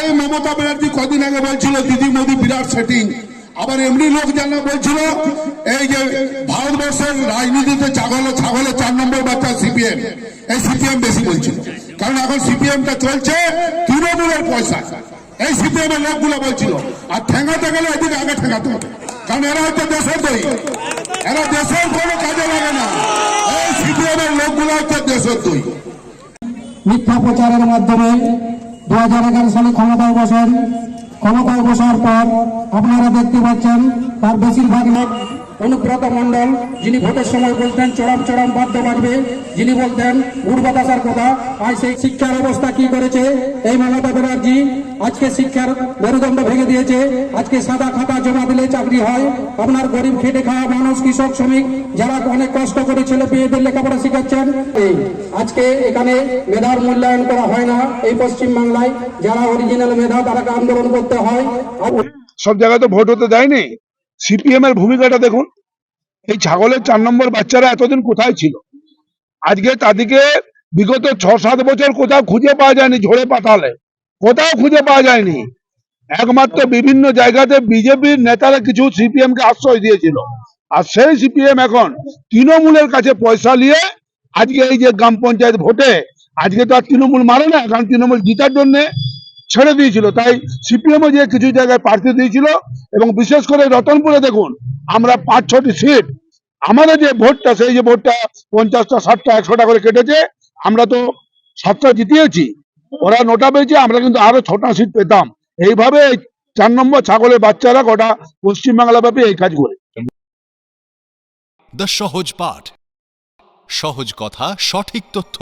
এই মমতা ব্যানার্জি কদিন আগে বলছিল দিদি মোদি বিরাট সেটিং, আবার এমনি লোক জানা বলছিল এই যে ভারতবর্ষের রাজনীতিতে ছাগলে 4 নম্বর বাচ্চা সিপিএম, এই সিপিএম বেশি বলছিল, কারণ এখন সিপিএমটা চলছে তৃণমূলের পয়সা। এই সিপিএম এর লোকগুলো বলছিল, আর ঠেঙাতে গেলে এদিকে আগে ঠেঙাতে হবে, কারণ এরা হচ্ছে দেশের দই, এরা দেশের কোনো কাজে লাগে না। এই সিপিএম এর লোকগুলো হচ্ছে দেশের দই। মিথ্যা প্রচারের মাধ্যমে 2011 সালে ক্ষমতায় বসার পর আপনারা দেখতে পাচ্ছেন তার বেশিরভাগ লোক অনুব্রত মণ্ডল, যিনি ভোটের সময় বলতেন চরম চরম বাদ্য বাজবে, যিনি বলতেন উঠ বাতাসার কথা, আজ সেই শিক্ষার অবস্থা কি করেছে এই মমতা ব্যানার্জি। আজকে শিক্ষার মেরুদণ্ড ভেঙে দিয়েছে। আজকে সাদা খাতা জমা দিলে চাকরি হয়। আপনার গরিব খেটে খাওয়া মানুষ, কৃষক, শ্রমিক যারা অনেক কষ্ট করে ছেলে মেয়েদের লেখাপড়া শিখাচ্ছেন, আজকে এখানে মেধার মূল্যায়ন করা হয় না। এই পশ্চিম বাংলায় যারা অরিজিনাল মেধা তারাকে আন্দোলন করতে হয়। সব জায়গায় তো ভোট হতে দেয়নি। সিপিএম এর ভূমিকাটা দেখুন, এই ছাগলের 4 নম্বর বাচ্চারা এতদিন কোথায় ছিল? আজকে তাদেরকে বিগত 6-7 বছর কোথাও খুঁজে পাওয়া যায়নি, ঝোড়ে পাতালে কোথাও খুঁজে পাওয়া যায়নি। একমাত্র বিভিন্ন জায়গাতে বিজেপির নেতারা কিছু সিপিএম কে আশ্রয় দিয়েছিল, আর সেই সিপিএম এখন তৃণমূলের কাছে পয়সা নিয়ে আজকে এই যে গ্রাম পঞ্চায়েত ভোটে আজকে তো আর তৃণমূল মারে না, কারণ তৃণমূল জিতার জন্য ছেড়ে দিয়েছিল। তাই সিপিএমও যে কিছু জায়গায় প্রার্থী দিয়েছিল, এবং বিশেষ করে রতনপুরে দেখুন আমরা 5-6টি সিট, আমাদের যে ভোটটা সেই যে ভোটটা 50টা 60টা 100টা করে কেটেছে, আমরা তো 7টা জিতিয়েছি, ওরা 9টা পেয়েছে, আমরা কিন্তু আরো 6টা সিট পেতাম। এইভাবে 4 নম্বর ছাগলের বাচ্চারা গোটা পশ্চিমবাংলা ব্যাপী এই কাজ করে। দ্য সহজ পাঠ, সহজ কথা, সঠিক তথ্য।